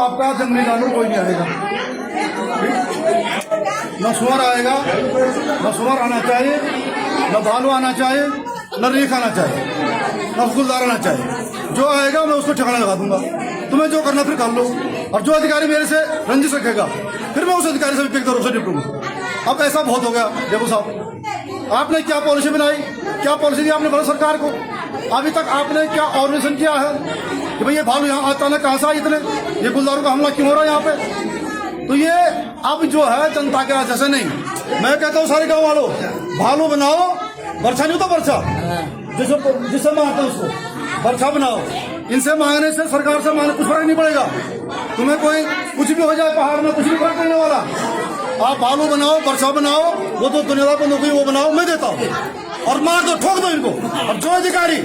आपका जंगली जानवर कोई नहीं आएगा, न सुअर आएगा, न सुअर आना चाहिए, न भालू आना चाहिए, न रीख आना चाहिए, न गुलदार आना चाहिए। जो आएगा मैं उसको ठिकाना लगा दूंगा। तुम्हें जो करना फिर कर लो, और जो अधिकारी मेरे से रंजिश रखेगा फिर मैं उस अधिकारी से व्यक्तिगत रूप से निपटूंगा। अब ऐसा बहुत हो गया। देखो साहब, आपने क्या पॉलिसी बनाई, क्या पॉलिसी दी आपने भारत सरकार को? अभी तक आपने क्या ऑर्गेनाइजेशन किया है कि भाई ये भालू यहाँ अचानक कहाँ से आए इतने, ये गुलदारों का हमला क्यों हो रहा है यहाँ पे? तो ये अब जो है जनता के जैसे नहीं। मैं कहता हूँ सारे गाँव वालों, भालू बनाओ, बर्छा नहीं होता बर्छा, जिससे मारते उसको बर्छा बनाओ। इनसे मांगने से, सरकार से मांगने कुछ फर्क नहीं पड़ेगा। तुम्हें कोई कुछ भी हो जाए पहाड़ में, कुछ भी फर्क पड़ने वाला। आप भालू बनाओ, बर्छा बनाओ, वो तो दुनिया को नौकरी वो बनाओ, मैं देता हूँ, और मार दो, ठोक दो इनको। और जो अधिकारी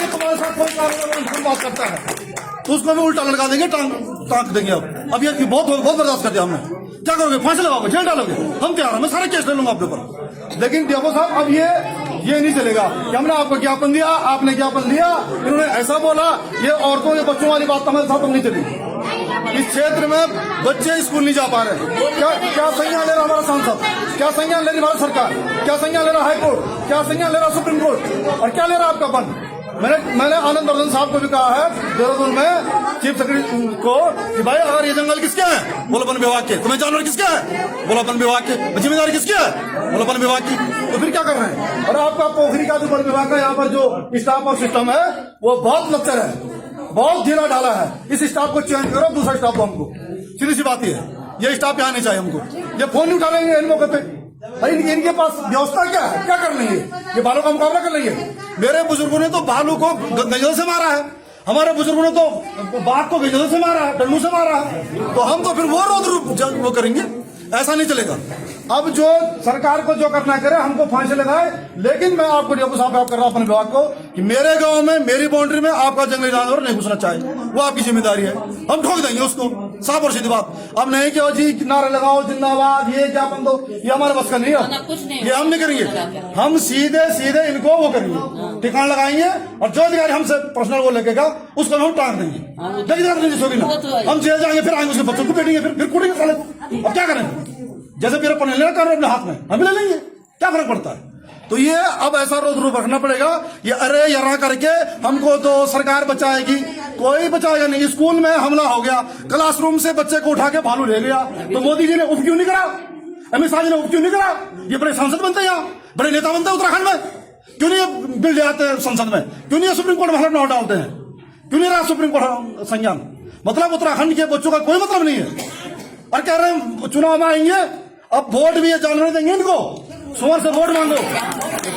तुम्हारे साथ कोई बात करता है तो उसको भी उल्टा लटका देंगे, टांग देंगे। अब ये बहुत बर्दाश्त कर दिया हमने। क्या करोगे? फांसी लगाओगे, जेल डालोगे? हम तैयार हैं, मैं सारे केस ले लूंगा आपके ऊपर। लेकिन देखो साहब, अब ये नहीं चलेगा कि हमने आपको ज्ञापन दिया, आपने ज्ञापन दिया, इन्होंने ऐसा बोला। ये औरतों, ये बच्चों वाली बात हमारे साथ नहीं चलेगी। इस क्षेत्र में बच्चे स्कूल नहीं जा पा रहे। क्या संज्ञान ले रहा हमारा सांसद, क्या संज्ञान ले रही भारत सरकार, क्या संज्ञान ले रहा हाई कोर्ट, क्या संज्ञान ले रहा सुप्रीम कोर्ट, और क्या ले रहा आपका बंद? मैंने आनंद वर्धन साहब को भी कहा है देहरादून में, चीफ सेक्रेटरी को, कि भाई अगर ये जंगल किसके हैं? बोला वन विभाग के। तुम्हें जानवर किसके हैं? बोला वन विभाग के। जिम्मेदारी किसकी है? बोला वन विभाग की। तो फिर क्या कर रहे हैं? और आपका पोखरी का जो वन विभाग का यहाँ पर जो स्टाफ और सिस्टम है वो बहुत लचर है, बहुत ढीला ढाला है। इस स्टाफ को चेंज करो, दूसरा स्टाफ दो हमको। सीधी सी बात है, ये स्टाफ यहाँ नहीं चाहिए हमको। ये फोन नहीं उठा लेंगे इन मौके पे। इनके पास व्यवस्था क्या है? क्या कर लेंगे? ये भालू का मुकाबला कर लेंगे? मेरे बुजुर्गों ने तो भालू को गजल से मारा है, हमारे बुजुर्गों ने तो बाघ को गजल से मारा है, डंडू से मारा है। तो हम तो फिर वो रोद वो करेंगे? ऐसा नहीं चलेगा। अब जो सरकार को जो करना करे, हमको फांसी लगाए। लेकिन मैं आपको डीएफओ साहब कर रहा हूं अपने विभाग को कि मेरे गांव में, मेरी बाउंड्री में आपका जंगली जानवर नहीं घुसना चाहिए। वो आपकी जिम्मेदारी है, हम ठोक देंगे उसको, साफ और सीधी बात। अब नहीं कि जी नारे लगाओ जिंदाबाद, ये क्या बंदो, ये हमारे बस का नहीं है, ये हम नहीं करेंगे। हम सीधे इनको वो करेंगे, ठिकाना लगाएंगे, और जो अधिकारी हमसे पर्सनल वो लगेगा उसको हम टांग देंगे। हम जेल जाएंगे, फिर आएंगे उसके बच्चों को पेटेंगे, फिर कूटेंगे साले को। अब क्या करें? जैसे मेरा पढ़ने लेना कर अपने हाथ में, हम ले लेंगे, क्या फर्क पड़ता है? तो ये अब ऐसा रोज रूप रखना पड़ेगा। ये अरे यरा करके हमको तो सरकार बचाएगी, कोई बचाएगा नहीं। स्कूल में हमला हो गया, क्लासरूम से बच्चे को उठा के भालू ले गया, तो मोदी जी ने उप क्यों नहीं करा? अमित शाह जी ने उप क्यों नहीं करा? ये बड़े सांसद बनते हैं, यहाँ बड़े नेता बनते हैं उत्तराखंड में, क्यों नहीं बिल ले आते हैं संसद में? क्यों नहीं सुप्रीम कोर्ट में नोट डालते हैं? क्यों नहीं रहा सुप्रीम कोर्ट संज्ञान? मतलब उत्तराखंड के बच्चों का कोई मतलब नहीं है। और कह रहे हैं चुनाव में आएंगे, अब वोट भी ये जानवर देंगे इनको। सुअर से वोट मांगो,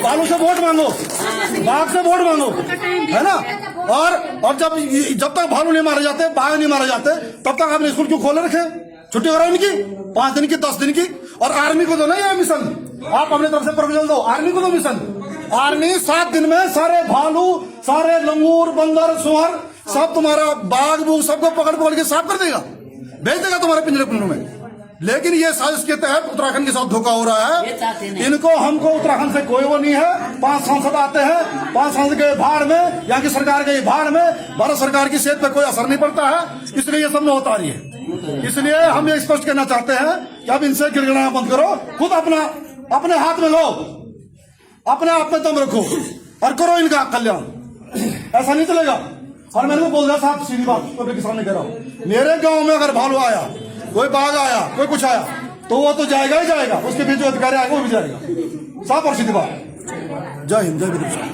भालू से वोट मांगो, बाघ से वोट मांगो, है ना? और जब तक भालू नहीं मारे जाते, बाघ नहीं मारे जाते, तब तक आपने स्कूल क्यों खोले रखे? छुट्टी कराओ इनकी 5 दिन की, 10 दिन की। और आर्मी को दो ना ये मिशन, आप अपने तरफ से प्रपोजल दो, आर्मी को दो मिशन। आर्मी 7 दिन में सारे भालू, सारे लंगूर, बंदर, सुअर, सब तुम्हारा बाघ बूघ सबको पकड़ के साफ कर देगा, भेज देगा तुम्हारे पिंजरे में। लेकिन ये साजिश के तहत उत्तराखंड के साथ धोखा हो रहा है। इनको, हमको उत्तराखंड से कोई वो नहीं है। 5 सांसद आते हैं, 5 सांसद के भाड़ में, यहाँ की सरकार के भाड़ में भारत सरकार की सेहत पर कोई असर नहीं पड़ता है, इसलिए ये सब नौबत आ रही है। इसलिए हम ये स्पष्ट कहना चाहते हैं कि अब इनसे गिड़गिड़ाना बंद करो, खुद अपने हाथ में लो, अपने आप में दम रखो और करो इनका कल्याण। ऐसा नहीं चलेगा। और मैंने तो बोल दिया साहब, सीधी बात पब्लिक के सामने कह रहा हूं, मेरे गांव में अगर भालू आया, कोई बाघ आया, कोई कुछ आया, तो वो तो जाएगा ही जाएगा, उसके बीच जो अधिकारी आएगा वो भी जाएगा। साफ और सीधी बात। जय हिंद, जय विधान।